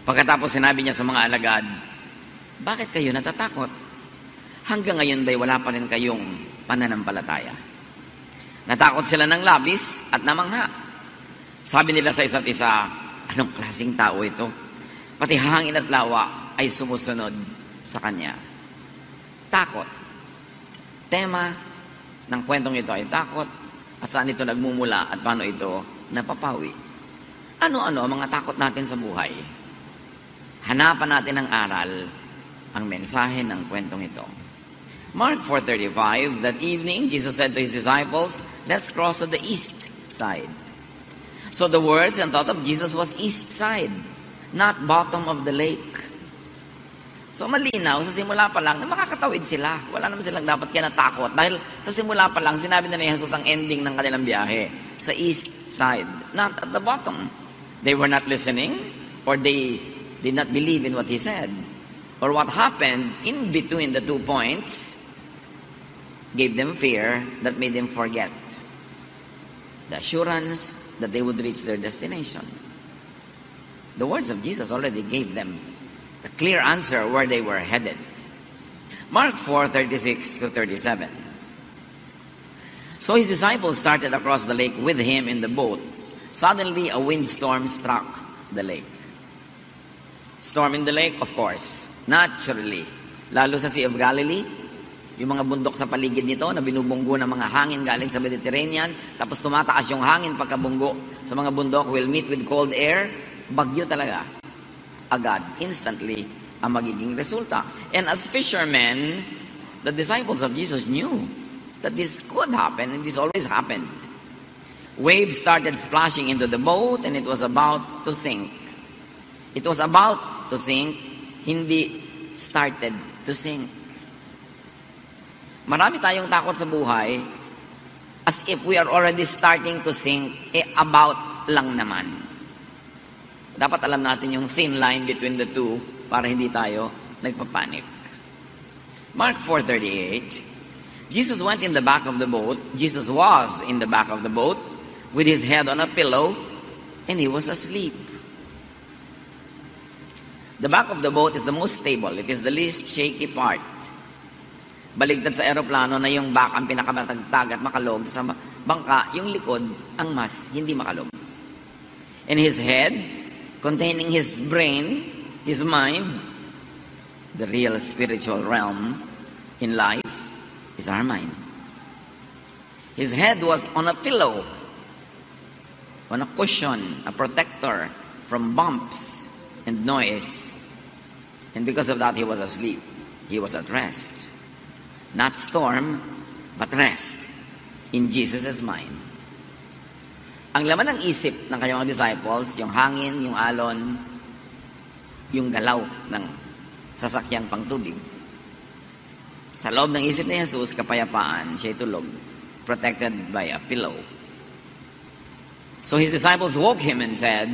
Pagkatapos sinabi niya sa mga alagad, bakit kayo natatakot? Hanggang ngayon ba'y wala pa rin kayong pananampalataya? Natakot sila ng labis at namangha. Sabi nila sa isa't isa, anong klaseng tao ito? Pati hangin at lawa ay sumusunod sa kanya. Takot. Tema ng kwentong ito ay takot at saan ito nagmumula at paano ito napapawi. Ano-ano ang mga takot natin sa buhay? Hanapan natin ng aral ang mensahe ng kwentong ito. Mark 4:35, that evening, Jesus said to His disciples, let's cross to the east side. So the words and thought of Jesus was east side, not bottom of the lake. So malinaw, sa simula pa lang, na makakatawid sila. Wala naman silang dapat kinatakot. Dahil sa simula pa lang, sinabi na ni Jesus ang ending ng kanilang biyahe, sa east side, not at the bottom. They were not listening, or they did not believe in what He said. Or what happened in between the 2 points gave them fear that made them forget the assurance that they would reach their destination. The words of Jesus already gave them the clear answer where they were headed. Mark 4:36-37. So His disciples started across the lake with Him in the boat. Suddenly a windstorm struck the lake. Storm in the lake, of course, naturally. Lalo sa Sea of Galilee, yung mga bundok sa paligid nito na binubunggo ng mga hangin galing sa Mediterranean, tapos tumataas yung hangin pagkabunggo sa mga bundok, will meet with cold air, bagyo talaga. Agad, instantly, ang magiging resulta. And as fishermen, the disciples of Jesus knew that this could happen, and this always happened. Waves started splashing into the boat, and it was about to sink. It was about to sink, hindi started to sink. Marami tayong takot sa buhay as if we are already starting to sink, about lang naman. Dapat alam natin yung thin line between the two para hindi tayo nagpapanik. Mark 4:38, Jesus went in the back of the boat. Jesus was in the back of the boat with His head on a pillow and He was asleep. The back of the boat is the most stable. It is the least shaky part. Baligtad sa eroplano na yung back ang pinakamatagtag at makalog, sa bangka, yung likod ang mas hindi makalog. And His head, containing His brain, His mind, the real spiritual realm in life is our mind. His head was on a pillow, on a cushion, a protector from bumps and noise. And because of that, He was asleep. He was at rest. Not storm, but rest in Jesus' mind. Ang laman ng isip ng kanyang disciples, yung hangin, yung alon, yung galaw ng sasakyang pangtubig. Sa loob ng isip ni Jesus, kapayapaan, siya'y tulog, protected by a pillow. So His disciples woke Him and said,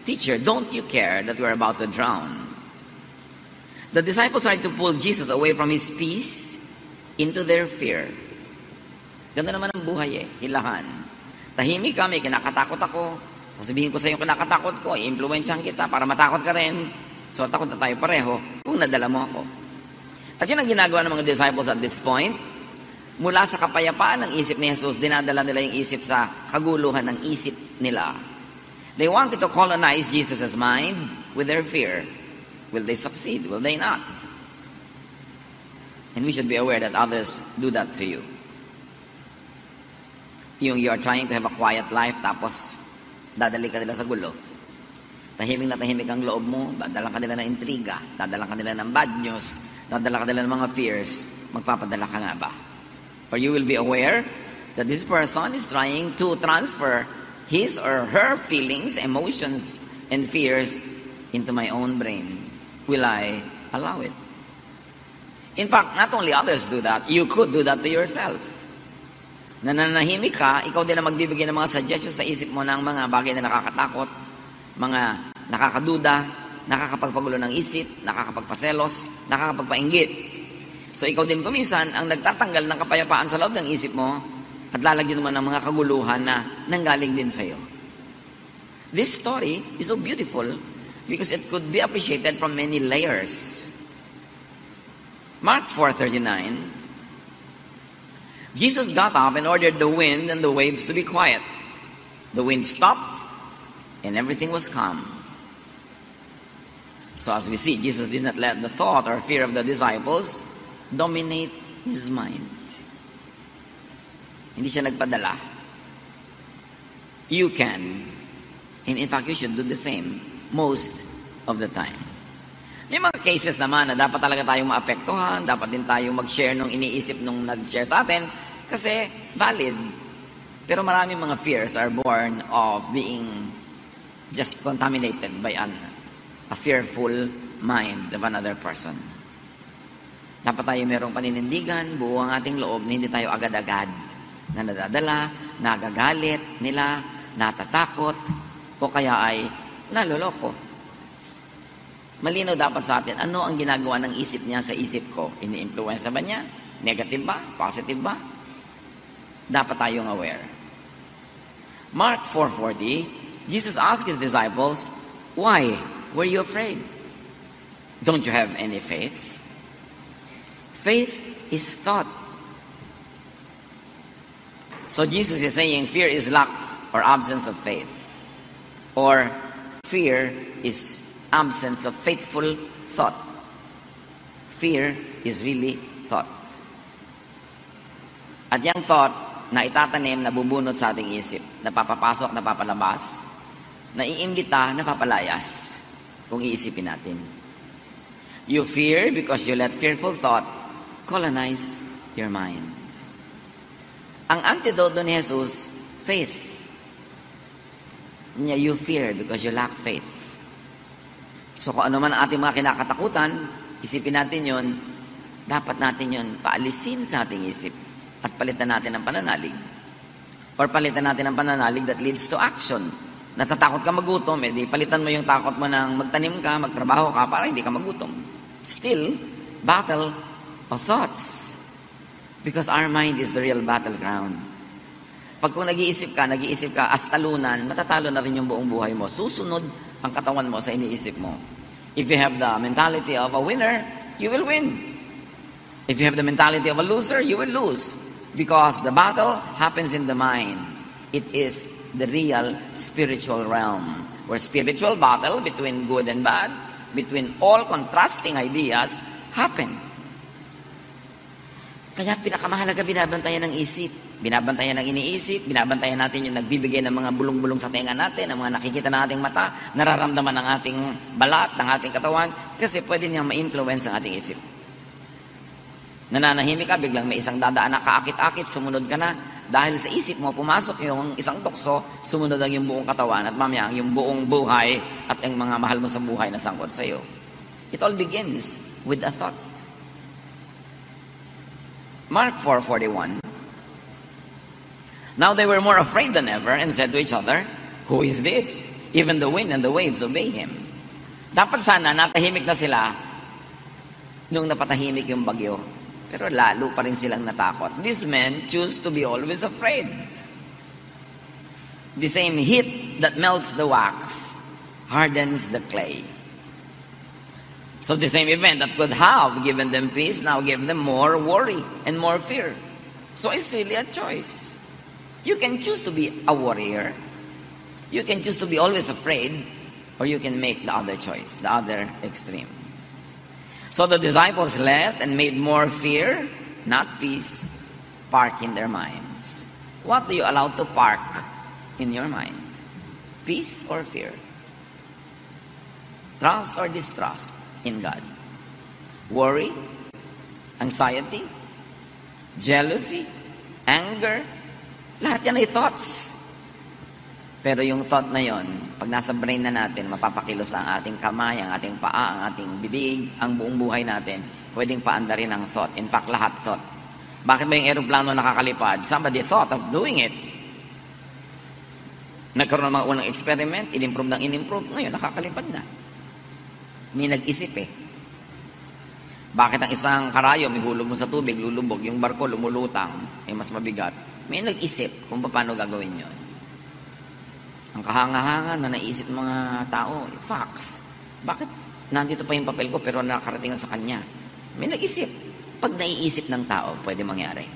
Teacher, don't you care that we're about to drown? The disciples tried to pull Jesus away from His peace into their fear. Ganda naman ang buhay hilahan. Tahimik kami, kinakatakot ako. Sasabihin ko sa iyo, kinakatakot ko, i-influensyahan kita para matakot ka rin. So takot na tayo pareho kung nadala mo ako. At yun ang ginagawa ng mga disciples at this point. Mula sa kapayapaan ng isip ni Jesus, dinadala nila yung isip sa kaguluhan ng isip nila. They wanted to colonize Jesus' mind with their fear. Will they succeed? Will they not? And we should be aware that others do that to you. Yung you are trying to have a quiet life, tapos dadali ka nila sa gulo. Tahimik na tahimik ang loob mo, dadala ka nila ng intriga, dadala ka nila ng bad news, dadala ka nila ng mga fears, magpapadala ka nga ba? Or you will be aware that this person is trying to transfer his or her feelings, emotions, and fears into my own brain. Will I allow it? In fact, not only others do that, you could do that to yourself. Nananahimik ka, ikaw din na magbibigay ng mga suggestions sa isip mo ng mga bagay na nakakatakot, mga nakakaduda, nakakapagpagulo ng isip, nakakapagpaselos, nakakapagpainggit. So ikaw din kuminsan ang nagtatanggal ng kapayapaan sa loob ng isip mo at lalagyan naman ng mga kaguluhan na nanggaling din sa iyo. This story is so beautiful because it could be appreciated from many layers. Mark 4:39, Jesus got up and ordered the wind and the waves to be quiet. The wind stopped and everything was calm. So as we see, Jesus did not let the thought or fear of the disciples dominate his mind. Hindi siya nagpadala. You can, and in fact, you should do the same most of the time. May mga cases naman na dapat talaga tayong maapektuhan, dapat din tayong mag-share nung iniisip nung nag-share sa atin, kasi valid. Pero maraming mga fears are born of being just contaminated by a fearful mind of another person. Dapat tayo merong paninindigan, buo ang ating loob na hindi tayo agad-agad na nadadala, nagagalit nila, natatakot, o kaya ay naloloko. Malinaw dapat sa atin, ano ang ginagawa ng isip niya sa isip ko? Ini-influence ba niya? Negative ba? Positive ba? Dapat tayong aware. Mark 4:40, Jesus asked his disciples, "Why were you afraid? Don't you have any faith?" Faith is thought. So Jesus is saying fear is lack or absence of faith. Or fear is absence of faithful thought. Fear is really thought. At yung thought na itatanim, nabubunot sa ating isip, napapapasok, napapalabas, naiimbita, napapalayas, kung iisipin natin. You fear because you let fearful thought colonize your mind. Ang antidote ni Jesus, faith. You fear because you lack faith. So kung ano man ang ating mga kinakatakutan, isipin natin yon, dapat natin yon paalisin sa ating isip at palitan natin ang pananalig. Or palitan natin ang pananalig that leads to action. Natatakot ka magutom, di palitan mo yung takot mo ng magtanim ka, magtrabaho ka para hindi ka magutom. Still, battle of thoughts. Because our mind is the real battleground. Pag kung nag-iisip ka as talunan, matatalo na rin yung buong buhay mo. Susunod ang katawan mo sa iniisip mo. If you have the mentality of a winner, you will win. If you have the mentality of a loser, you will lose. Because the battle happens in the mind. It is the real spiritual realm, where spiritual battle between good and bad, between all contrasting ideas, happen. Kaya pinakamahalaga binabantayan ng isip. Binabantayan ng iniisip, binabantayan natin yung nagbibigay ng mga bulong-bulong sa tenga natin, ang mga nakikita ng ating mata, nararamdaman ng ating balat, ng ating katawan, kasi pwede niyang ma-influence ang ating isip. Nananahimik ka, biglang may isang dadaan na kaakit-akit, sumunod ka na. Dahil sa isip mo, pumasok yung isang tukso, sumunod ang yung buong katawan, at mamaya yung buong buhay at ang mga mahal mo sa buhay na sangkot sa iyo. It all begins with a thought. Mark 4:41. Now they were more afraid than ever and said to each other, "Who is this? Even the wind and the waves obey him." Dapat sana natahimik na sila nung napatahimik yung bagyo. Pero lalo pa rin silang natakot. These men choose to be always afraid. The same heat that melts the wax hardens the clay. So the same event that could have given them peace now gave them more worry and more fear. So it's really a choice. You can choose to be a warrior. You can choose to be always afraid, or you can make the other choice, the other extreme. So the disciples let and made more fear, not peace, park in their minds. What do you allow to park in your mind? Peace or fear? Trust or distrust in God? Worry, anxiety, jealousy, anger, lahat yan ay thoughts. Pero yung thought na yon, pag nasa brain na natin, mapapakilos ang ating kamay, ang ating paa, ang ating bibig, ang buong buhay natin, pwedeng paandarin ang thought. In fact, lahat thought. Bakit ba yung aeroplano nakakalipad? Somebody thought of doing it. Nagkaroon ng mga unang experiment, in-improve, ngayon nakakalipad na. May nag-isip eh. Bakit ang isang karayom, ihulog mo sa tubig, lulubog, yung barko lumulutang, mas mabigat. May nag-isip kung paano gagawin yon. Ang kahanga-hanga na naisip ng mga tao, facts. Bakit nandito pa yung papel ko pero nakarating na sa kanya? May nag-isip. Pag naiisip ng tao, pwede mangyari.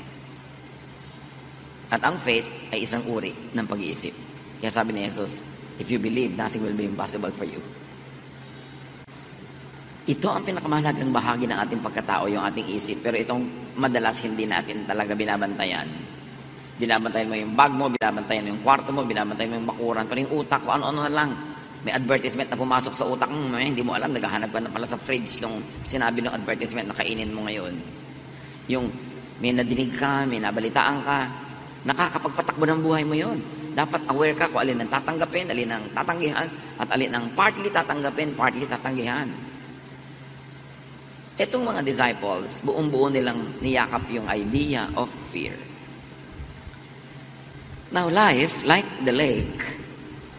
At ang faith ay isang uri ng pag-iisip. Kaya sabi ni Jesus, if you believe, nothing will be impossible for you. Ito ang pinakamahalagang bahagi ng ating pagkatao, yung ating isip. Pero itong madalas hindi natin talaga binabantayan. Binabantayan mo yung bag mo, binabantayan mo yung kwarto mo, binabantayan mo yung bakuran. Pero yung utak ko, ano-ano na lang. May advertisement na pumasok sa utak mo, hindi mo alam, naghahanap ka na pala sa fridge nung sinabi ng advertisement na kainin mo ngayon. Yung may nadinig ka, may nabalitaan ka, nakakapagpatakbo ng buhay mo yon. Dapat aware ka kung alin ang tatanggapin, alin ang tatanggihan, at alin ang partly tatanggapin, partly tatanggihan. Itong mga disciples, buong-buo nilang niyakap yung idea of fear. Now, life, like the lake,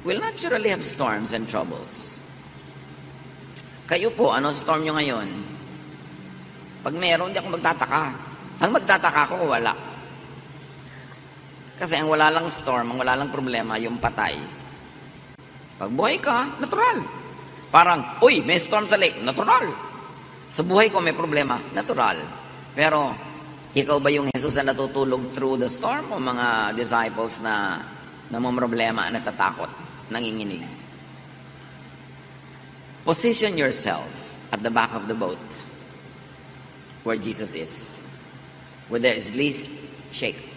will naturally have storms and troubles. Kayo po, ano storm nyo ngayon? Pag meron, di ako magtataka. Ang magtataka ko, wala. Kasi ang wala lang storm, ang wala lang problema, yung patay. Pag buhay ka, natural. Parang, uy, may storm sa lake, natural. Sa buhay ko may problema, natural. Pero, ikaw ba yung Jesus na natutulog through the storm o mga disciples na namumroblema, natatakot, nanginginig? Position yourself at the back of the boat where Jesus is, where there is least shake.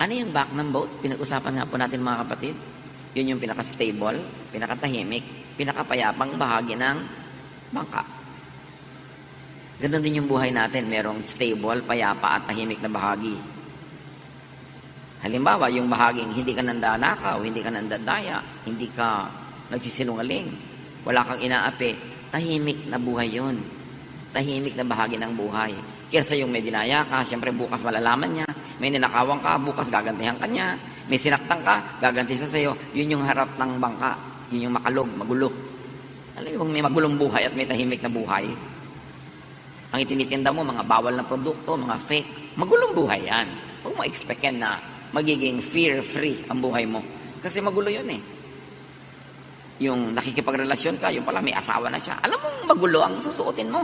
Ano yung back ng boat? Pinag-usapan nga po natin mga kapatid. Yun yung pinaka-stable, pinaka-tahimik, pinakapayapang bahagi ng bangka. Ganon din yung buhay natin. Merong stable, payapa at tahimik na bahagi. Halimbawa, yung bahaging hindi ka nandanakaw, hindi ka nandadaya, hindi ka nagsisinungaling, wala kang inaapi, tahimik na buhay yun. Tahimik na bahagi ng buhay. Kesa yung may dinaya ka, siyempre bukas malalaman niya. May ninakawang ka, bukas gagantihan ka niya. May sinaktan ka, gaganti sa sayo. Yun yung harap ng bangka. Yun yung makalog, magulo. Alam mo, may magulong buhay at may tahimik na buhay. Ang itinitinda mo, mga bawal na produkto, mga fake. Magulong buhay yan. Huwag mo expect yan na magiging fear-free ang buhay mo. Kasi magulo yun eh. Yung nakikipagrelasyon ka, yung pala may asawa na siya. Alam mo, magulo ang susuotin mo.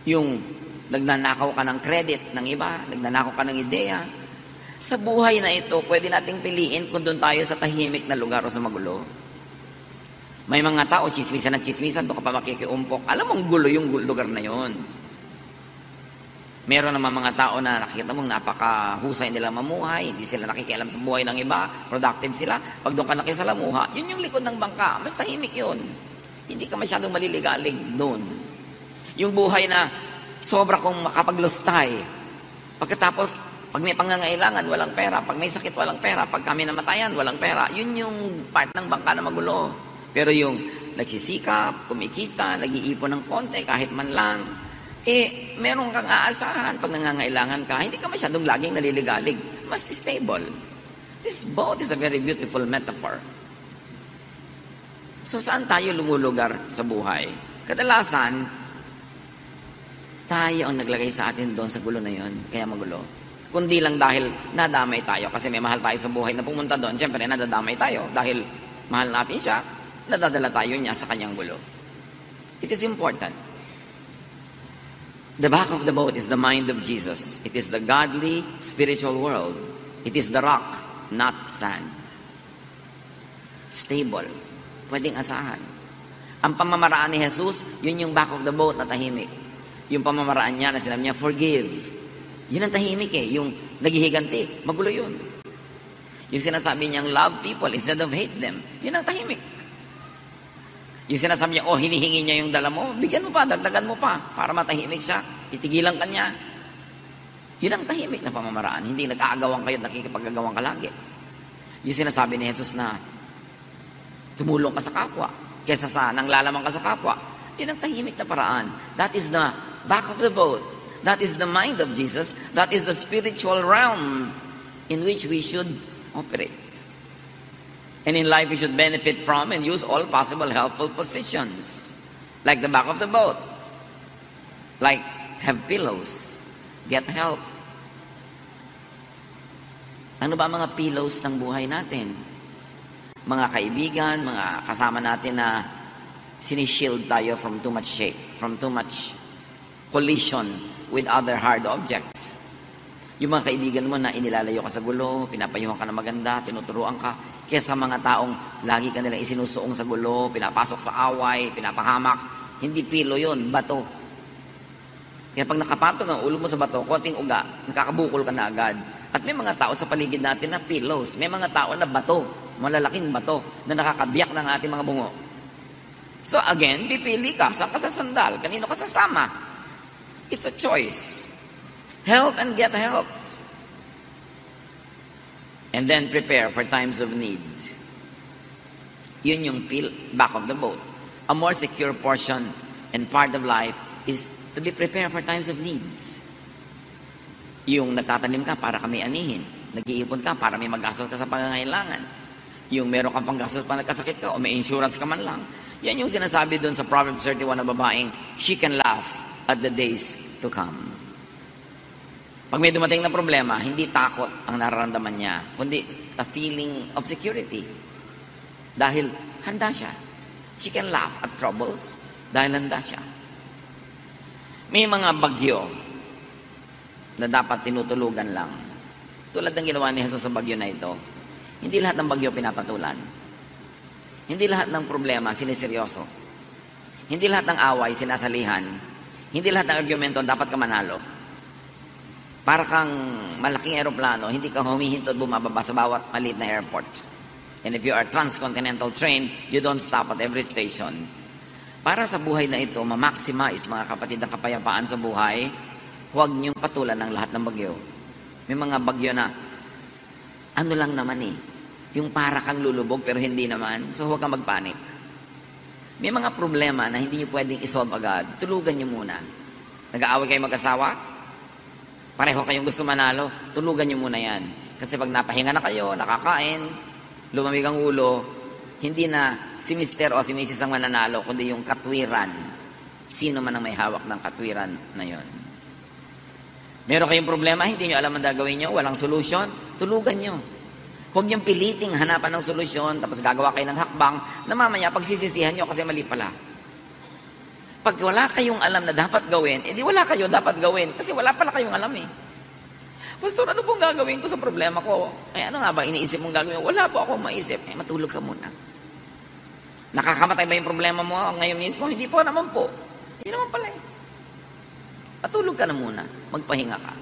Yung nagnanakaw ka ng credit ng iba, nagnanakaw ka ng ideya. Sa buhay na ito, pwede nating piliin kung doon tayo sa tahimik na lugar o sa magulo. May mga tao, chismisan at chismisan, doon ka pa makikiumpok. Alam mong gulo yung lugar na yon. Meron naman mga tao na nakikita mong napakahusay nila mamuhay, hindi sila nakikialam sa buhay ng iba, productive sila. Pag doon ka nakisalamuha, yun yung likod ng bangka, mas tahimik yun. Hindi ka masyadong maliligalig doon. Yung buhay na sobra kong makapaglustay. Pagkatapos, pag may pangangailangan, walang pera. Pag may sakit, walang pera. Pag kami namatayan, walang pera. Yun yung part ng bangka na magulo. Pero yung nagsisikap, kumikita, nag-iipon ng konti, kahit man lang, meron kang aasahan pag nangangailangan ka. Hindi ka masyadong laging naliligalig. Mas stable. This boat is a very beautiful metaphor. So, saan tayo lumulugar sa buhay? Kadalasan, tayo ang naglagay sa atin doon sa gulo na yon, kaya magulo. Kundi lang dahil nadamay tayo kasi may mahal tayo sa buhay na pumunta doon, siyempre nadadamay tayo dahil mahal natin siya, nadadala tayo niya sa kanyang gulo. It is important. The back of the boat is the mind of Jesus. It is the godly, spiritual world. It is the rock, not sand. Stable. Pwedeng asahan. Ang pamamaraan ni Jesus, yun yung back of the boat na tahimik. Yung pamamaraan niya na sinabi niya, forgive. Yun ang tahimik eh. Yung naghihiganti, magulo yun. Yung sinasabi niyang love people instead of hate them, yun ang tahimik. Yung sinasabi niya, hinihingi niya yung dala mo, bigyan mo pa, dagdagan mo pa, para matahimik siya, titigilan ka niya. Yun ang tahimik na pamamaraan. Hindi nag-aagawan kayo at nakikipag-agawan ka lagi. Yung sinasabi ni Jesus na tumulong ka sa kapwa, kesa sa nanglalamang ka sa kapwa, yun ang tahimik na paraan. That is the back of the boat. That is the mind of Jesus. That is the spiritual realm in which we should operate. And in life, we should benefit from and use all possible helpful positions. Like the back of the boat. Like, have pillows. Get help. Ano ba mga pillows ng buhay natin? mga kaibigan, mga kasama natin na sinishield tayo from too much shake, from too much collision with other hard objects. Yung mga kaibigan mo na inilalayo ka sa gulo, pinapayuhan ka na maganda, tinuturuan ka, kesa mga taong lagi ka nilang isinusuong sa gulo, pinapasok sa away, pinapahamak, hindi pilo yun, bato. Kaya pag nakapatong ang ulo mo sa bato, konting uga, nakakabukol ka na agad. At may mga tao sa paligid natin na pillows, may mga tao na bato, malalaking bato, na nakakabiyak ng ating mga bungo. So again, pipili ka, saan ka sa sandal, kanino ka sasama. It's a choice. Help and get help. And then prepare for times of need. Yun yung back of the boat. A more secure portion and part of life is to be prepared for times of needs. Yung nagtatanim ka para ka may anihin. Nag-iipon ka para may magastos ka sa pangangailangan. Yung meron kang panggastos pa nagkasakit ka o may insurance ka man lang. Yan yung sinasabi doon sa Proverbs 31 na babaeng, she can laugh at the days to come. Pag may dumating na problema, hindi takot ang nararamdaman niya, kundi a feeling of security. Dahil handa siya. She can laugh at troubles dahil handa siya. May mga bagyo na dapat tinutulugan lang. Tulad ng ginawa ni Jesus sa bagyo na ito, hindi lahat ng bagyo pinapatulan. Hindi lahat ng problema siniseryoso. Hindi lahat ng away sinasalihan. Hindi lahat ng argumento dapat ka manalo. Para kang malaking eroplano, hindi ka humihinto at bumababa sa bawat maliit na airport. And if you are transcontinental train, you don't stop at every station. Para sa buhay na ito, ma-maximize mga kapatid ang kapayapaan sa buhay, huwag niyong patulan ng lahat ng bagyo. May mga bagyo na, ano lang naman yung para kang lulubog pero hindi naman, so huwag kang magpanik. May mga problema na hindi niyo pwedeng isolve agad, tulugan niyo muna. Nag-aaway kayo mag-asawa? Pareho kayong gusto manalo, tulugan niyo muna yan. Kasi pag napahinga na kayo, nakakain, lumamig ang ulo, hindi na si Mr. o si Mrs. ang mananalo, kundi yung katwiran. Sino man ang may hawak ng katwiran na yon. Meron kayong problema, hindi nyo alam ang gagawin nyo, walang solusyon, tulugan nyo. Huwag niyong piliting hanapan ng solusyon, tapos gagawa kayo ng hakbang, na mamaya pagsisisihan nyo kasi mali pala. Pag wala kayong alam na dapat gawin, edi wala kayo dapat gawin, kasi wala pala kayong alam Pastor, ano pong gagawin ko sa problema ko? Ano nga ba iniisip mong gagawin? Wala po akong maisip. Matulog ka muna. Nakakamatay ba yung problema mo ngayon mismo? Hindi po naman po. Hindi naman pala Matulog ka na muna. Magpahinga ka.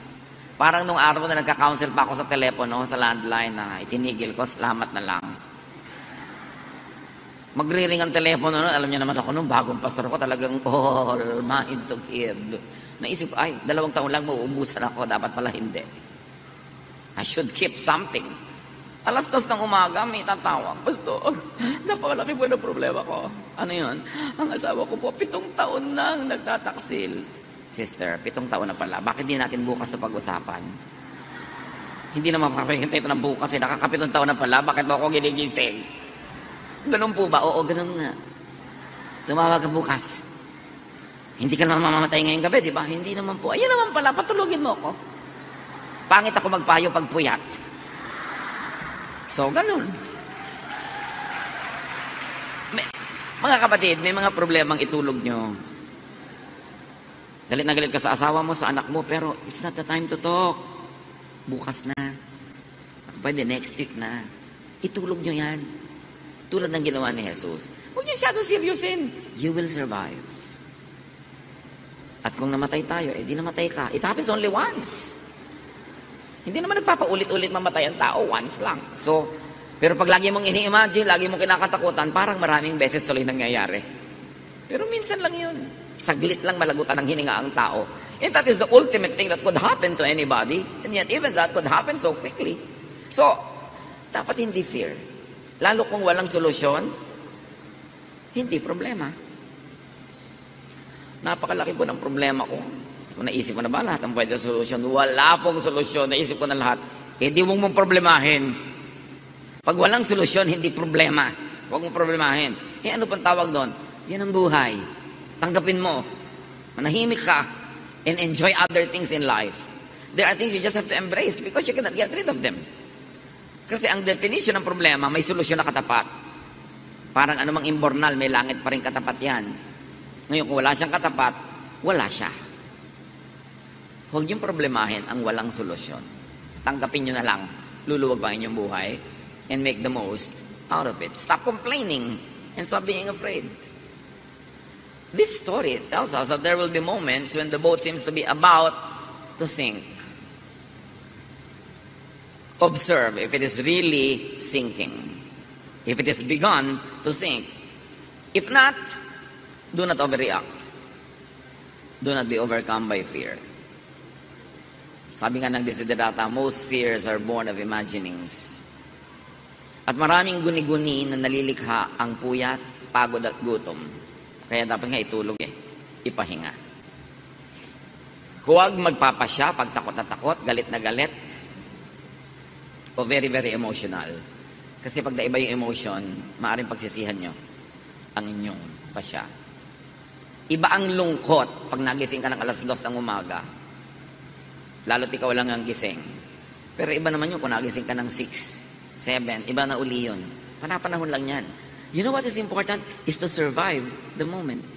Parang nung araw na nagka-counsel pa ako sa telepono, sa landline na itinigil ko, salamat na lang. Magre-ring ang telepono nun, alam niyo naman ako nung bagong pastor ko, talagang all mind to give. Naisip ko, 2 taon lang mauubusan ako, dapat pala hindi. I should keep something. 2:00 ng umaga, may tatawag, Pastor, napakalaki po na problema ko. Ano yun? Ang asawa ko po, 7 taon nang nagtataksil. Sister, 7 taon na pala, bakit di natin bukas na pag-usapan? Hindi naman makapahintay ito ng bukas, nakaka-7 taon na pala, bakit mo ako ginigising? Ganun po ba? Oo, ganun nga. Tumawag ka bukas. Hindi ka naman mamamatay ngayong gabi, di ba? Hindi naman po. Ayun naman pala, patulugin mo ako. Pangit ako magpayo pag puyat. So, ganun. Mga kapatid, may mga problemang itulog nyo. Galit na galit ka sa asawa mo, sa anak mo, pero it's not the time to talk. Bukas na. Pwede next week na. Itulog nyo yan. Tulad ng ginawa ni Jesus. Huwag niyo siyado seryosin. You will survive. At kung namatay tayo, di namatay ka. It happens only once. Hindi naman nagpapaulit-ulit mamatay ang tao, once lang. So, pero pag lagi mong ini-imagine, lagi mong kinakatakutan, parang maraming beses tuloy nangyayari. Pero minsan lang yun. Saglit lang malagutan ng hininga ang tao. And that is the ultimate thing that could happen to anybody. And yet, even that could happen so quickly. So, dapat hindi fear. Lalo kung walang solusyon, hindi problema. Napakalaki po ng problema ko. Naisip mo na ba lahat ang pwede solusyon? Wala pong solusyon. Naisip ko na lahat. Di mong problemahin. Pag walang solusyon, hindi problema. Huwag mong problemahin. Ano pang tawag doon? Yan ang buhay. Tanggapin mo. Manahimik ka and enjoy other things in life. There are things you just have to embrace because you cannot get rid of them. Kasi ang definition ng problema, may solusyon na katapat. Parang anumang imbornal, may langit pa rin katapat yan. Ngayon, kung wala siyang katapat, wala siya. Huwag niyong problemahin ang walang solusyon. Tanggapin niyo na lang, luluwag pa inyong buhay, and make the most out of it. Stop complaining and stop being afraid. This story tells us that there will be moments when the boat seems to be about to sink. Observe if it is really sinking. If it has begun to sink. If not, do not overreact. Do not be overcome by fear. Sabi nga ng Desiderata, most fears are born of imaginings. At maraming guni-guni na nalilikha ang puyat, pagod at gutom. Kaya dapat nga itulog ipahinga. Huwag magpapasya pag takot na takot, galit na galit, o very, very emotional. Kasi pag naiba yung emotion, maaaring pagsisihan nyo ang inyong pasya. Iba ang lungkot pag nagising ka ng alas 2 ng umaga. Lalo't ikaw lang ang gising. Pero iba naman yun kung nagising ka ng 6, 7, iba na uli yun. Panapanahon lang yan. You know what is important? Is to survive the moment.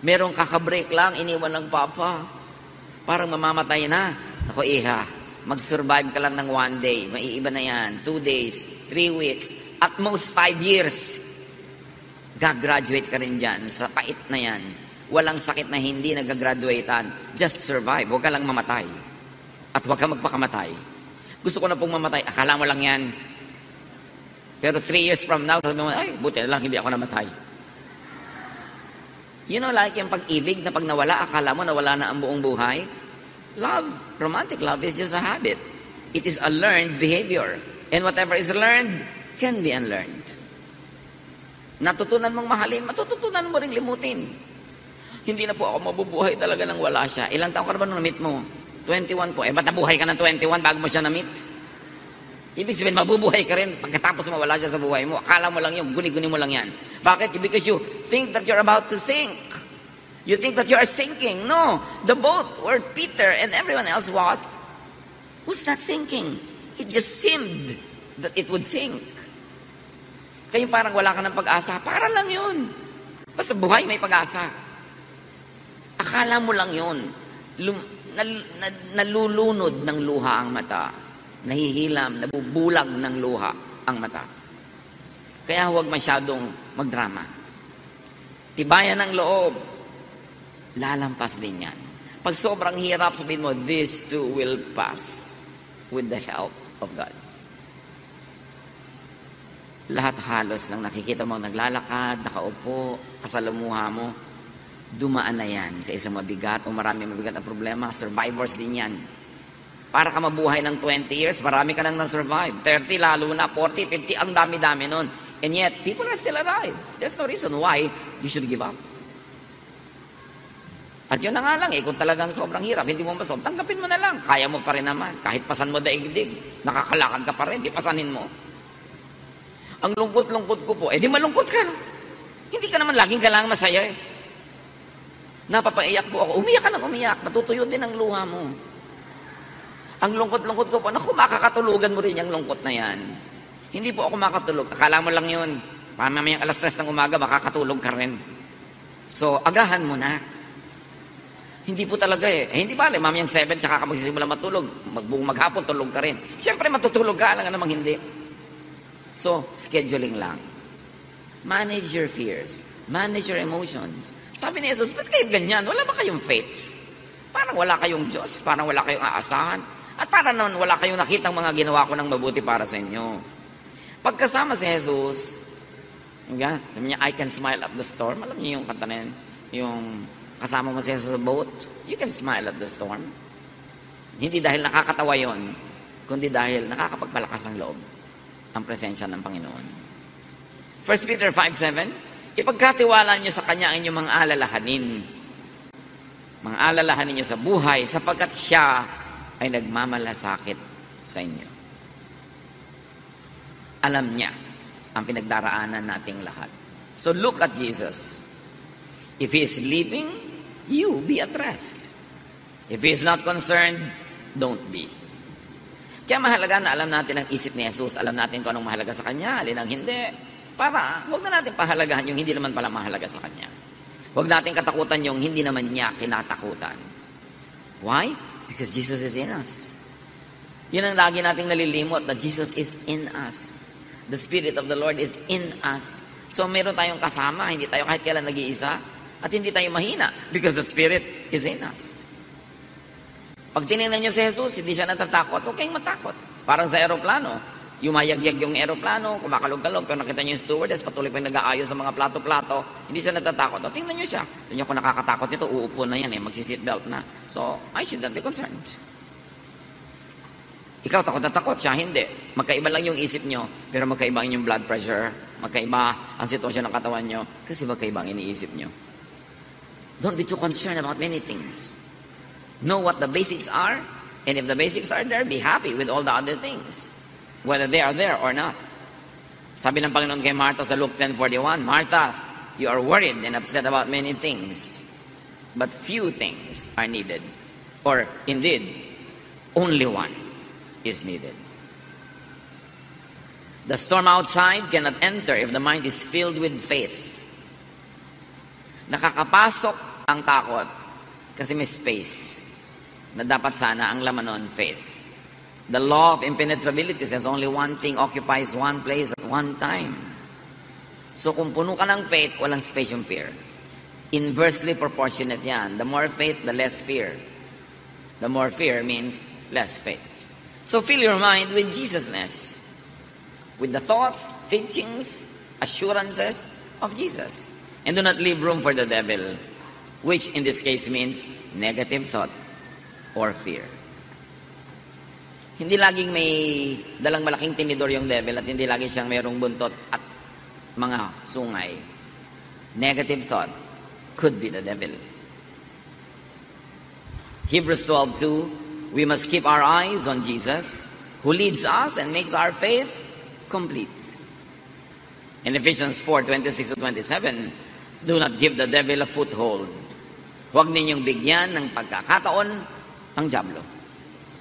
Merong kakabreak lang, iniwan ng papa. Parang mamamatay na. Ako, iha, mag-survive ka lang ng 1 day. Maiiba na yan. 2 days, 3 weeks, at most 5 years. Gagraduate ka rin dyan. Sa pait na yan. Walang sakit na hindi nagagraduatean. Just survive. Huwag ka lang mamatay. At huwag ka magpakamatay. Gusto ko na pong mamatay. Akala mo lang yan. Pero 3 years from now, sabi mo, ay, buti na lang, hindi ako namatay. You know, like yung pag-ibig na pag nawala, akala mo nawala na ang buong buhay. Love, romantic love is just a habit. It is a learned behavior. And whatever is learned can be unlearned. Natutunan mong mahalin, matututunan mo ring limutin. Hindi na po ako mabubuhay talaga nang wala siya. Ilang taon ka na ba nung na-meet mo? 21 po. Ba't nabuhay ka ng 21 bago mo siya na-meet? Ibig sabihin, mabubuhay ka rin pagkatapos mawala siya sa buhay mo. Akala mo lang yun, guni-guni mo lang yan. Bakit? Because you think that you're about to sink. You think that you are sinking. No, the boat where Peter and everyone else was not sinking. It just seemed that it would sink. Kaya parang wala ka ng pag-asa. Para lang yun. Basta buhay may pag-asa. Akala mo lang yun. Nalulunod ng luha ang mata. Nahihilam, nabubulag ng luha ang mata. Kaya huwag masyadong magdrama. Tibayan ng loob. Lalampas din yan. Pag sobrang hirap, sabihin mo, this too will pass with the help of God. Lahat halos ng nakikita mo naglalakad, nakaupo, kasalamuha mo, dumaan na yan sa isang mabigat o marami mabigat na problema. Survivors din yan. Para ka mabuhay ng 20 years, marami ka nang na-survive. 30 lalo na, 40, 50, ang dami-dami nun. And yet, people are still alive. There's no reason why you should give up. At yun na nga lang kung talagang sobrang hirap, hindi mo masolve, tanggapin mo na lang. Kaya mo pa rin naman. Kahit pasan mo daigdig, nakakalakad ka pa rin, di pasanin mo. Ang lungkot-lungkot ko po, di malungkot ka. Hindi ka naman laging kailangan masaya Napapaiyak po ako, umiyak ka ng umiyak, matutuyo din ang luha mo. Ang lungkot-lungkot ko po, naku, makakatulugan mo rin yung lungkot na yan. Hindi po ako makatulog. Akala mo lang yun. Mamayang alas 3 ng umaga, makakatulog ka rin. So, agahan mo na. Hindi po talaga hindi bale, mamayang 7, tsaka ka magsisimula matulog. Maghapon, tulog ka rin. Siyempre, matutulog ka, alam nga namang hindi. So, scheduling lang. Manage your fears. Manage your emotions. Sabi ni Jesus, ba't kayo ganyan? Wala ba kayong faith? Parang wala kayong Diyos. Parang wala kayong aasahan. At para naman wala kayong nakitang mga ginawa ko ng mabuti para sa inyo. Pagkasama si Jesus, sabi niya, I can smile at the storm. Alam niyo yung kanta na yun? Yung kasama mo si Jesus sa boat, you can smile at the storm. Hindi dahil nakakatawa yon, kundi dahil nakakapagpalakas ang loob ang presensya ng Panginoon. 1 Peter 5:7, ipagkatiwala niyo sa Kanya ang inyong mga alalahanin. Mga alalahanin niyo sa buhay sapagkat siya ay nagmamalasakit sa inyo. Alam niya ang pinagdaraanan nating lahat. So look at Jesus. If He is sleeping, you be at rest. If He is not concerned, don't be. Kaya mahalaga na alam natin ang isip ni Jesus. Alam natin kung anong mahalaga sa Kanya, alin ang hindi. Para huwag na natin pahalagahan yung hindi naman pala mahalaga sa Kanya. Huwag natin katakutan yung hindi naman niya kinatakutan. Why? Because Jesus is in us. Yun ang lagi nating nalilimot, that Jesus is in us. The Spirit of the Lord is in us. So meron tayong kasama, hindi tayo kahit kailan nag-iisa, at hindi tayo mahina because the Spirit is in us. Pag tinignan niyo si Jesus, hindi siya natatakot, huwag kayong matakot. Parang sa aeroplano, yumayagyag yung aeroplano, kumakalog-kalog, pero nakita niyo yung stewardess, patuloy pa yung nag-aayos sa mga plato-plato, hindi siya natatakot. O, tingnan niyo siya. So, niyo kung nakakatakot nito, uupo na yan, magsi-seatbelt na. So, I should not be concerned. Ikaw, takot na takot, siya hindi. Magkaiba lang yung isip niyo, pero magkaiba yung blood pressure, magkaiba ang sitwasyon ng katawan niyo, kasi magkaiba ang iniisip niyo. Don't be too concerned about many things. Know what the basics are, and if the basics are there, be happy with all the other things, whether they are there or not. Sabi ng Panginoon kay Martha sa Luke 10:41, Martha, you are worried and upset about many things, but few things are needed. Or, indeed, only one is needed. The storm outside cannot enter if the mind is filled with faith. Nakakapasok ang takot kasi may space na dapat sana ang laman nun, faith. The law of impenetrability says only one thing occupies one place at one time. So kung puno ka ng faith, walang space yung fear. Inversely proportionate yan. The more faith, the less fear. The more fear means less faith. So fill your mind with Jesusness, with the thoughts, teachings, assurances of Jesus. And do not leave room for the devil, which in this case means negative thought or fear. Hindi laging may dalang malaking tinidor yung devil at hindi laging siyang mayroong buntot at mga sungay. Negative thought could be the devil. Hebrews 12:2, we must keep our eyes on Jesus, who leads us and makes our faith complete. In Ephesians 4:26-27, do not give the devil a foothold. Huwag ninyong bigyan ng pagkakataon ang diablo.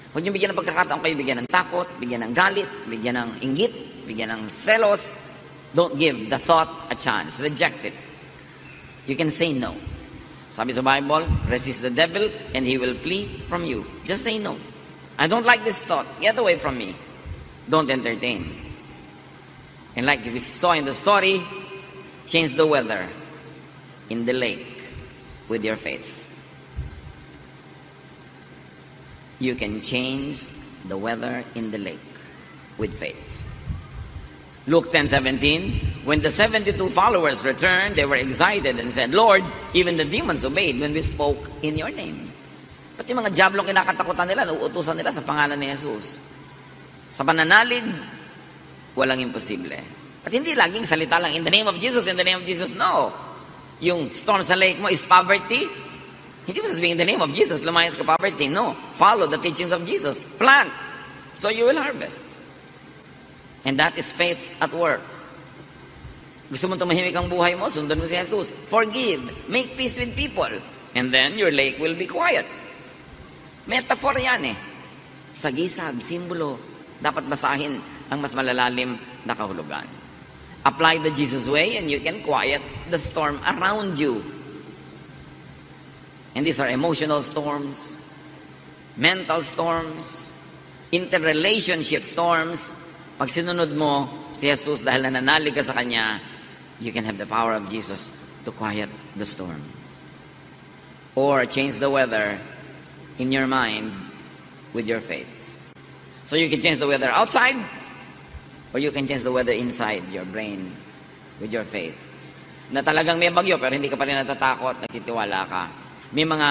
Huwag niyong bigyan ng pagkakataon kayo, bigyan ng takot, bigyan ng galit, bigyan ng inggit, bigyan ng selos. Don't give the thought a chance. Reject it. You can say no. Sabi sa Bible, resist the devil and he will flee from you. Just say no. I don't like this thought. Get away from me. Don't entertain. And like we saw in the story, change the weather in the lake with your faith. You can change the weather in the lake with faith. Luke 10:17, when the 72 followers returned, they were excited and said, Lord, even the demons obeyed when we spoke in your name. Pati mga diablong kinakatakutan nila, nauutusan nila sa pangalan ni Jesus. Sa pananalig, walang imposible. At hindi laging salita lang, in the name of Jesus, in the name of Jesus. No. Yung storm sa lake mo is poverty. Hindi mo sasabihin, in the name of Jesus, lumayas ka poverty. No. Follow the teachings of Jesus. Plant. So you will harvest. And that is faith at work. Gusto mo tumahimik ang buhay mo, sundan mo si Jesus. Forgive. Make peace with people. And then your lake will be quiet. Metaphor yan eh. Sagisag, simbolo. Dapat basahin ang mas malalalim na kahulugan. Apply the Jesus way and you can quiet the storm around you. And these are emotional storms, mental storms, interrelationship storms. Pag sinunod mo si Jesus dahil nananalig ka sa Kanya, you can have the power of Jesus to quiet the storm. Or change the weather in your mind with your faith. So you can change the weather outside, or you can change the weather inside your brain with your faith. Na talagang may bagyo pero hindi ka pa rin natatakot, nagtitiwala ka. May mga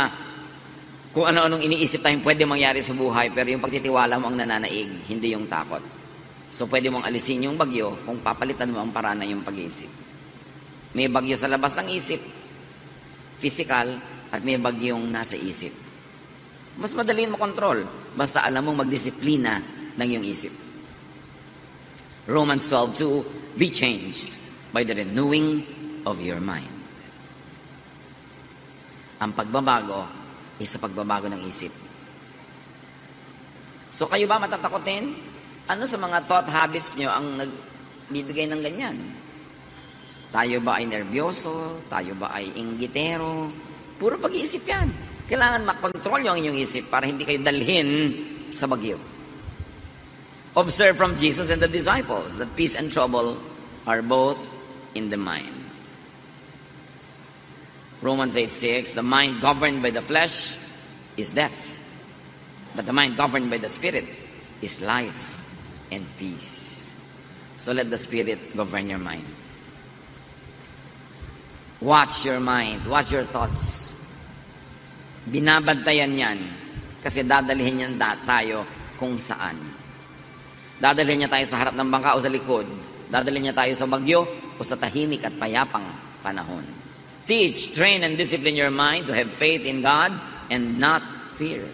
kung ano-anong iniisip tayong pwede mangyari sa buhay, pero yung pagtitiwala mo ang nananaig, hindi yung takot. So pwede mong alisin yung bagyo kung papalitan mo ang paraan ng yung pag-iisip. May bagyo sa labas ng isip, physical, at may bagyong nasa isip. Mas madaling makontrol, basta alam mong magdisiplina ng yung isip. Romans 12:2, be changed by the renewing of your mind. Ang pagbabago is sa pagbabago ng isip. So kayo ba matatakotin? Ano sa mga thought habits nyo ang nagbibigay ng ganyan? Tayo ba ay nervyoso? Tayo ba ay inggitero? Puro pag-iisip yan. Kailangan makontrol nyo ang inyong isip para hindi kayo dalhin sa bagyo. Observe from Jesus and the disciples that peace and trouble are both in the mind. Romans 8:6, the mind governed by the flesh is death, but the mind governed by the Spirit is life and peace. So let the Spirit govern your mind. Watch your mind, watch your thoughts. Binabantayan yan kasi dadalhin yan tayo kung saan. Dadalhin niya tayo sa harap ng bangka o sa likod. Dadalhin niya tayo sa bagyo o sa tahimik at payapang panahon. Teach, train, and discipline your mind to have faith in God and not fear.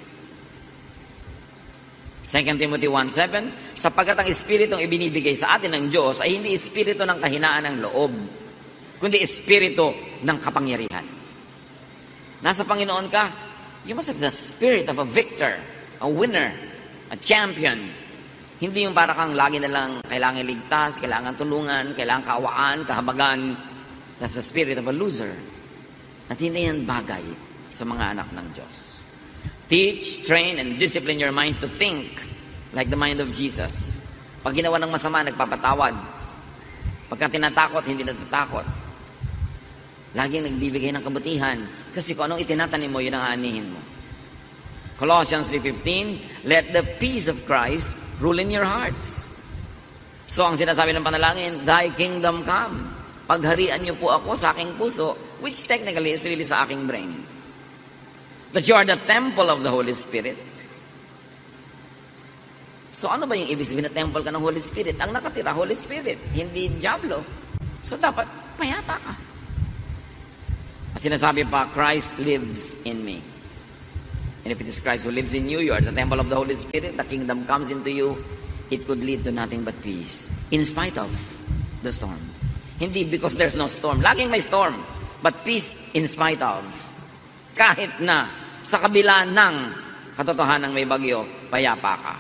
2 Timothy 1:7, sapagkat ang Espiritong ibinibigay sa atin ng Diyos ay hindi Espiritu ng kahinaan ng loob, kundi Espiritu ng kapangyarihan. Nasa Panginoon ka, you must have the spirit of a victor, a winner, a champion. Hindi yung para kang lagi na lang kailangan ligtas, kailangan tulungan, kailangan kaawaan, kahabagan. That's the spirit of a loser. At hindi yan bagay sa mga anak ng Diyos. Teach, train, and discipline your mind to think like the mind of Jesus. Pag ginawa ng masama, nagpapatawad. Pagka tinatakot, hindi natatakot. Laging nagbibigay ng kabutihan. Kasi kung anong itinatanim mo, yun ang aanihin mo. Colossians 3:15, let the peace of Christ rule in your hearts. So ang sinasabi ng panalangin, thy kingdom come. Pagharian niyo po ako sa aking puso, which technically is really sa aking brain. That you are the temple of the Holy Spirit. So ano ba yung ibig sabihin na temple ka ng Holy Spirit? Ang nakatira, Holy Spirit, hindi Diablo. So dapat payapa ka. At sinasabi pa, Christ lives in me. And if it is Christ who lives in you, you are the temple of the Holy Spirit, the kingdom comes into you, it could lead to nothing but peace. In spite of the storm. Hindi because there's no storm. Laging may storm. But peace in spite of. Kahit na sa kabila ng katotohanan may bagyo, payapa ka.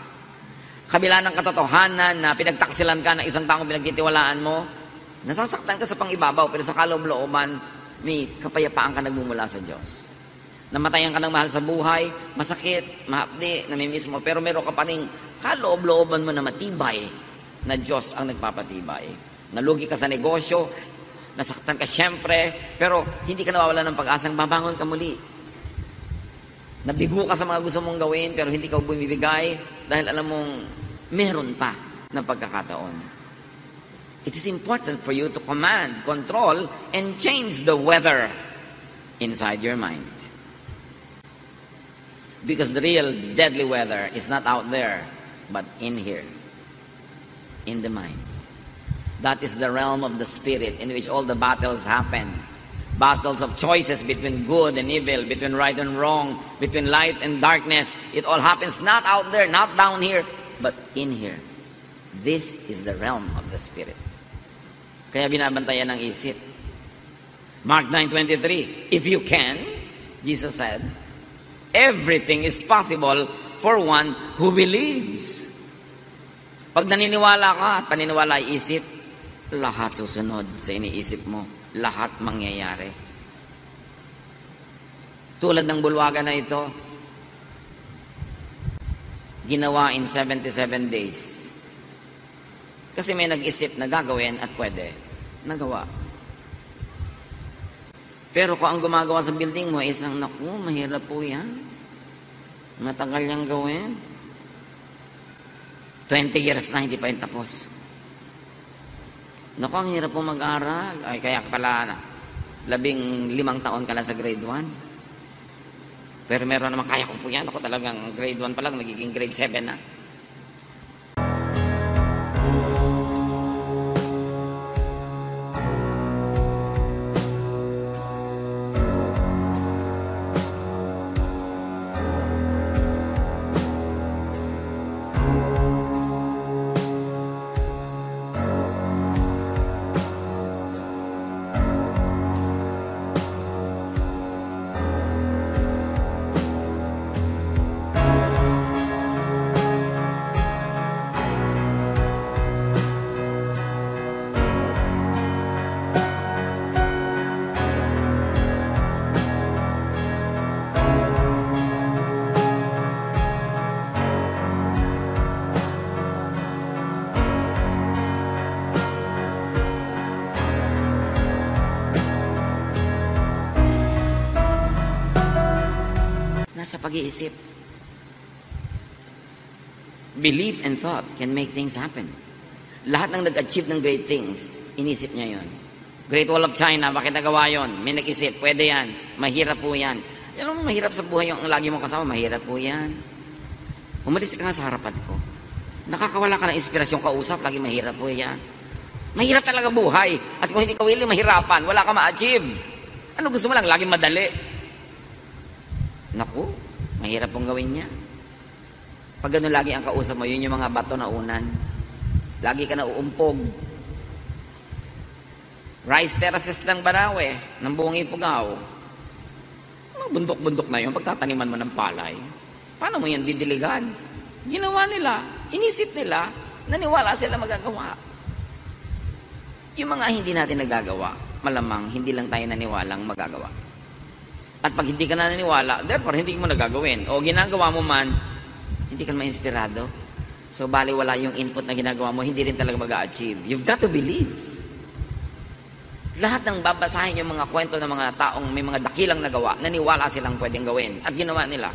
Kabila ng katotohanan na pinagtaksilan ka ng isang taong pinagtitiwalaan mo, nasasaktan ka sa pangibabaw, pero sa kaloob-looban, may kapayapaan ka nagmumula sa Diyos. Namatayan ka ng mahal sa buhay, masakit, mahapdi, namimiss mo, pero meron ka pa rin kaloob-looban mo na matibay na Diyos ang nagpapatibay. Nalugi ka sa negosyo, nasaktan ka siyempre, pero hindi ka nawawala ng pag-asang babangon ka muli. Nabigo ka sa mga gusto mong gawin, pero hindi ka bumibigay dahil alam mong meron pa na pagkakataon. It is important for you to command, control, and change the weather inside your mind. Because the real deadly weather is not out there, but in here, in the mind. That is the realm of the spirit in which all the battles happen. Battles of choices between good and evil, between right and wrong, between light and darkness. It all happens not out there, not down here, but in here. This is the realm of the spirit. Kaya binabantayan ng isip. Mark 9:23, if you can, Jesus said, everything is possible for one who believes. Pag naniniwala ka at paniniwala ay isip, lahat susunod sa iniisip mo. Lahat mangyayari. Tulad ng bulwagan na ito, ginawa in 77 days. Kasi may nag-isip na gagawin at pwede. Nagawa. Pero kung ang gumagawa sa building mo, isang, naku, mahirap po yan. Matagal niyang gawin. 20 years na, hindi pa yung tapos. Naku, ang hirap po mag-aral. Ay, kaya pala, 15 taon ka lang sa grade 1. Pero meron naman, kaya ko po yan. Ako talagang grade 1 pa lang, nagiging grade 7 na. sa pag-iisip. Belief and thought can make things happen. Lahat ng nag-achieve ng great things, inisip niya yon. Great Wall of China, bakit nagawa yon? May nag-isip, pwede yan. Mahirap po yan. Alam mo, mahirap sa buhay yung lagi mo kasama, mahirap po yan. Umalis ka nga sa harapan ko. Nakakawala ka ng inspirasyon kausap, lagi mahirap po yan. Mahirap talaga buhay. At kung hindi ka willing mahirapan, wala ka ma-achieve. Ano gusto mo lang? Laging madali. Naku, mahirap pong gawin niya. Pag gano'n lagi ang kausap mo, yun yung mga bato na unan. Lagi ka na uumpog. Rice terraces ng Banawe, ng buong Ifugao. Mga bundok-bundok na yun, pagtataniman mo ng palay. Paano mo yan didiligan? Ginawa nila, inisip nila, naniwala sila magagawa. Yung mga hindi natin nagagawa, malamang hindi lang tayo naniwalang magagawa. At pag hindi ka na naniwala, therefore hindi mo nagagawin. O ginagawa mo man, hindi ka ma-inspirado. So bali wala yung input na ginagawa mo, hindi rin talaga mag-a-achieve. You've got to believe. Lahat ng babasahin yung mga kwento ng mga taong may mga dakilang nagawa, naniwala silang pwedeng gawin. At ginawa nila.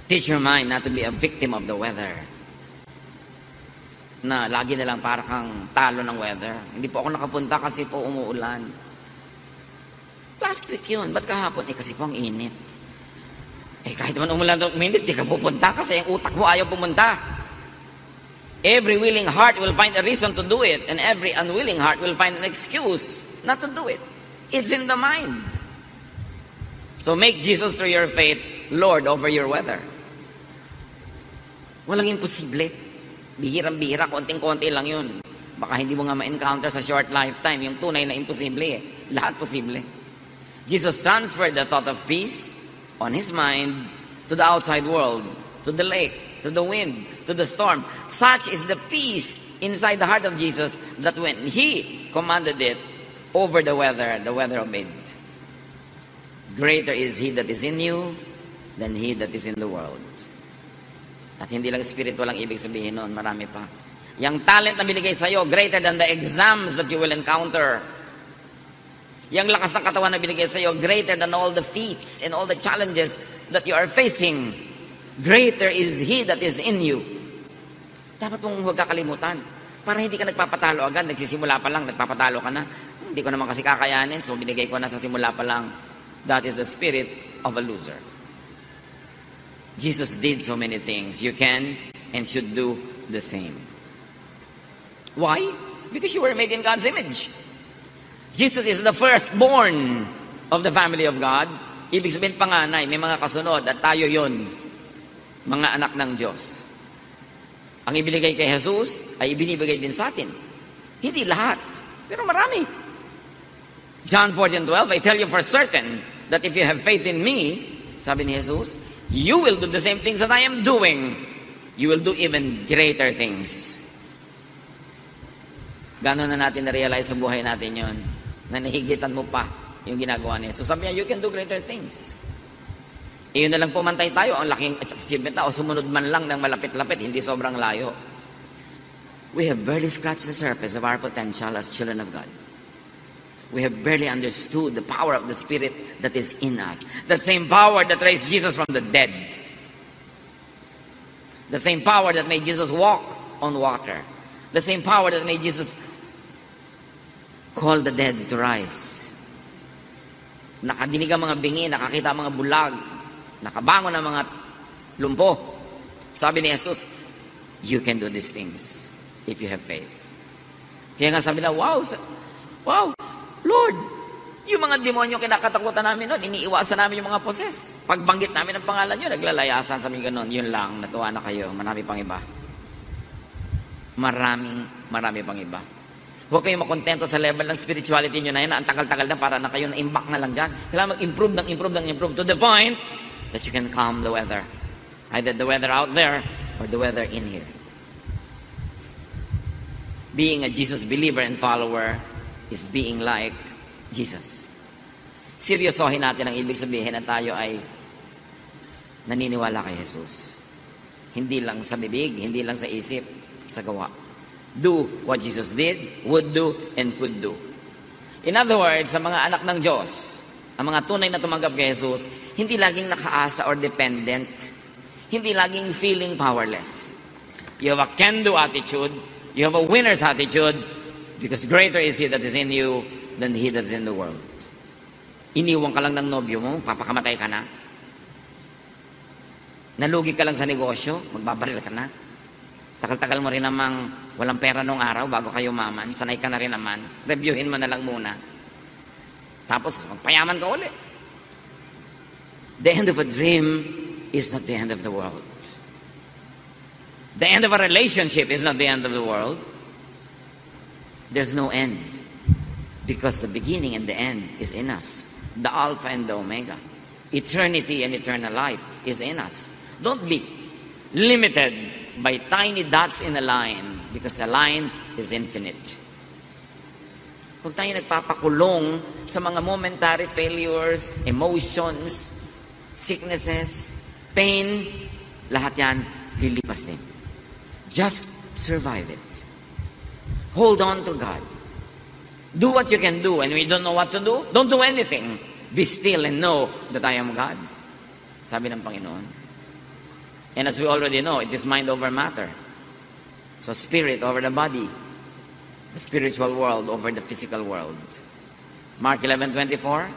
Teach your mind not to be a victim of the weather. Na lagi na lang para kang talo ng weather. Hindi po ako nakapunta kasi po umuulan. Last week yun. Ba't kahapon? Kasi po ang init. Kahit naman umulan at uminit, di ka pupunta kasi ang utak mo ayaw pumunta. Every willing heart will find a reason to do it, and every unwilling heart will find an excuse not to do it. It's in the mind. So make Jesus through your faith Lord over your weather. Walang imposible. Bihirang-bihira, konting-konti lang yun. Baka hindi mo nga ma-encounter sa short lifetime yung tunay na imposible. Lahat posible. Jesus transferred the thought of peace on his mind to the outside world, to the lake, to the wind, to the storm. Such is the peace inside the heart of Jesus that when he commanded it over the weather obeyed. Greater is he that is in you than he that is in the world. At hindi lang spiritual ang ibig sabihin nun, marami pa. Yang talent na binigay sa'yo, greater than the exams that you will encounter. Yang lakas ng katawan na binigay sa'yo, greater than all the feats and all the challenges that you are facing. Greater is he that is in you. Dapat mong huwag kakalimutan. Para hindi ka nagpapatalo agad, nagsisimula pa lang, nagpapatalo ka na. Hindi ko naman kasi kakayanin, so binigay ko na sa simula pa lang. That is the spirit of a loser. Jesus did so many things. You can and should do the same. Why? Because you were made in God's image. Jesus is the firstborn of the family of God. Ibig sabihin panganay, may mga kasunod at tayo yon, mga anak ng Diyos. Ang ibinigay kay Jesus ay ibinibigay din sa atin. Hindi lahat, pero marami. John 14:12, I tell you for certain that if you have faith in me, sabi ni Jesus, you will do the same things that I am doing. You will do even greater things. Gano'n na natin na-realize sa buhay natin yon, na nahigitan mo pa yung ginagawa niya. So sabi niya, you can do greater things. Iyon na lang pumantay tayo, ang laking achievement na, o sumunod man lang ng malapit-lapit, hindi sobrang layo. We have barely scratched the surface of our potential as children of God. We have barely understood the power of the Spirit that is in us. That same power that raised Jesus from the dead. The same power that made Jesus walk on water. The same power that made Jesus call the dead to rise. Nakadinig ang mga bingi, nakakita ang mga bulag, nakabangon ang mga lumpo. Sabi ni Jesus, you can do these things if you have faith. Kaya nga sabi na, wow, Lord, yung mga demonyo kinakatakutan namin noon, iniiwasan namin yung mga poses. Pagbanggit namin ang pangalan nyo, naglalayasan, sabi ganon, yun lang, natuwa na kayo, marami pang iba. Marami pang iba. Huwag kayong makontento sa level ng spirituality nyo na yun, ang tagal-tagal na para na kayo na-imbak na lang dyan. Kailangan mag-improve to the point that you can calm the weather. Either the weather out there or the weather in here. Being a Jesus believer and follower is being like Jesus. Seryosohin natin ang ibig sabihin na tayo ay naniniwala kay Jesus. Hindi lang sa bibig, hindi lang sa isip, sa gawa. Do what Jesus did, would do, and could do. In other words, sa mga anak ng Diyos, ang mga tunay na tumanggap kay Jesus, hindi laging nakaasa or dependent. Hindi laging feeling powerless. You have a can-do attitude. You have a winner's attitude because greater is He that is in you than he that is in the world. Iniwan ka lang ng nobyo mo, papakamatay ka na. Nalugi ka lang sa negosyo, magbabaril ka na. Tagal-tagal mo rin namang walang pera nung araw bago kayo maman. Sanay ka na rin naman. Reviewin mo na lang muna. Tapos, magpayaman ka uli. The end of a dream is not the end of the world. The end of a relationship is not the end of the world. There's no end. Because the beginning and the end is in us. The Alpha and the Omega. Eternity and eternal life is in us. Don't be limited by tiny dots in a line because a line is infinite. Huwag tayo nagpapakulong sa mga momentary failures, emotions, sicknesses, pain. Lahat yan, lilipas din. Just survive it. Hold on to God. Do what you can do, and when you don't know what to do, don't do anything. Be still and know that I am God. Sabi ng Panginoon. And as we already know, it is mind over matter. So spirit over the body. The spiritual world over the physical world. Mark 11:24.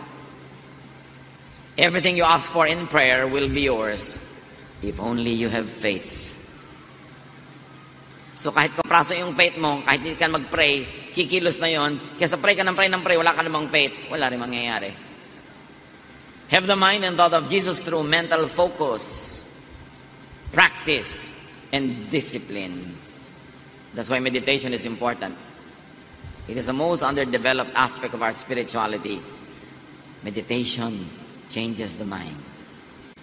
Everything you ask for in prayer will be yours if only you have faith. So kahit kapraso yung faith mo, kahit hindi ka mag-pray, kikilos na yon. Kaya pray ka ng pray, wala ka namang faith, wala rin mangyayari. Have the mind and thought of Jesus through mental focus, practice, and discipline. That's why meditation is important. It is the most underdeveloped aspect of our spirituality. Meditation changes the mind.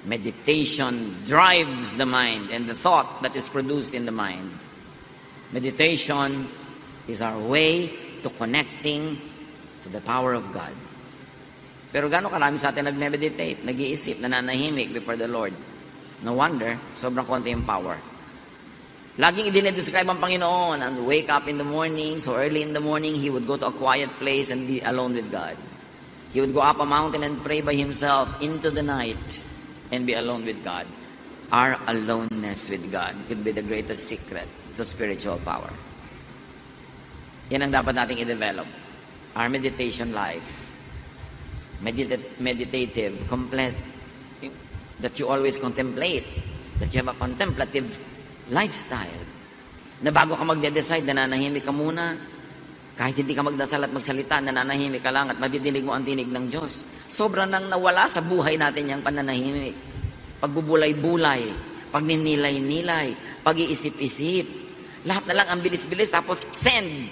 Meditation drives the mind and the thought that is produced in the mind. Meditation is our way to connecting to the power of God. Pero gano'ng karami sa atin nag-meditate, nag-iisip, nananahimik before the Lord. No wonder, sobrang konti yung power. Laging i-describe ang Panginoon and wake up in the morning, so early in the morning, He would go to a quiet place and be alone with God. He would go up a mountain and pray by Himself into the night and be alone with God. Our aloneness with God could be the greatest secret to spiritual power. Yan ang dapat nating i-develop. Our meditation life. Meditative, complete. That you always contemplate. That you have a contemplative lifestyle. Na bago ka magde-decide, nananahimik ka muna. Kahit hindi ka magdasal at magsalita, nananahimik ka lang at madidinig mo ang tinig ng Diyos. Sobrang nang nawala sa buhay natin yung pananahimik. Pagbubulay-bulay, pagninilay-nilay, pag-iisip-isip. Lahat na lang ang bilis-bilis, tapos send.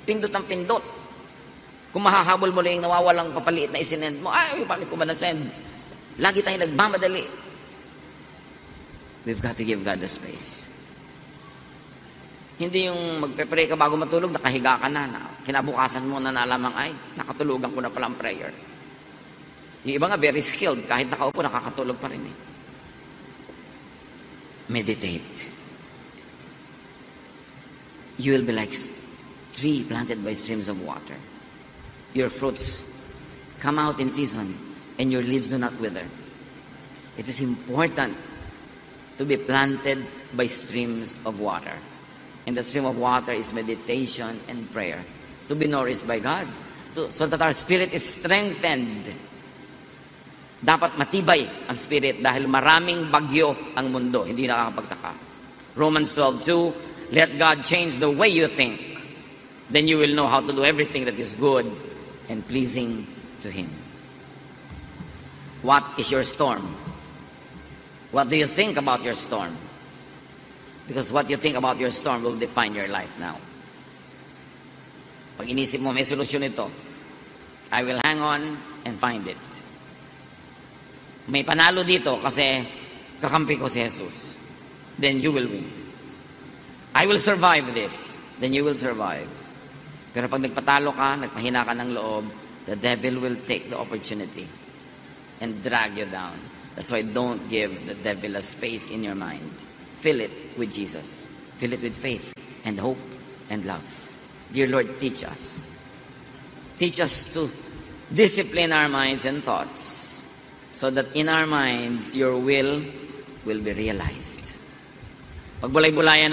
Pindot ng pindot. Kung mahahabol mo lang yung nawawalang papaliit na isinend mo, ay, bakit ko ba na-send? Lagi tayong nagmamadali. We've got to give God the space. Hindi yung magpe-pray ka bago matulog, nakahiga ka na kinabukasan mo na nalamang, ay, nakatulugan ko na pala ang prayer. Yung iba nga very skilled, kahit nakaupo, nakakatulog pa rin eh. Meditate. You will be like tree planted by streams of water. Your fruits come out in season, and your leaves do not wither. It is important to be planted by streams of water. And the stream of water is meditation and prayer. To be nourished by God. So that our spirit is strengthened. Dapat matibay ang spirit dahil maraming bagyo ang mundo. Hindi nakakapagtaka. Romans 12:2, let God change the way you think. Then you will know how to do everything that is good and pleasing to Him. What is your storm? What do you think about your storm? Because what you think about your storm will define your life now. Pag inisip mo, may solusyon ito. I will hang on and find it. May panalo dito kasi kakampi ko si Jesus. Then you will win. I will survive this. Then you will survive. Pero pag nagpatalo ka, nagpahina ka ng loob, the devil will take the opportunity and drag you down. That's why don't give the devil a space in your mind. Fill it with Jesus. Fill it with faith and hope and love. Dear Lord, teach us. Teach us to Discipline our minds and thoughts so that in our minds, your will be realized. Pagbulay-bulayan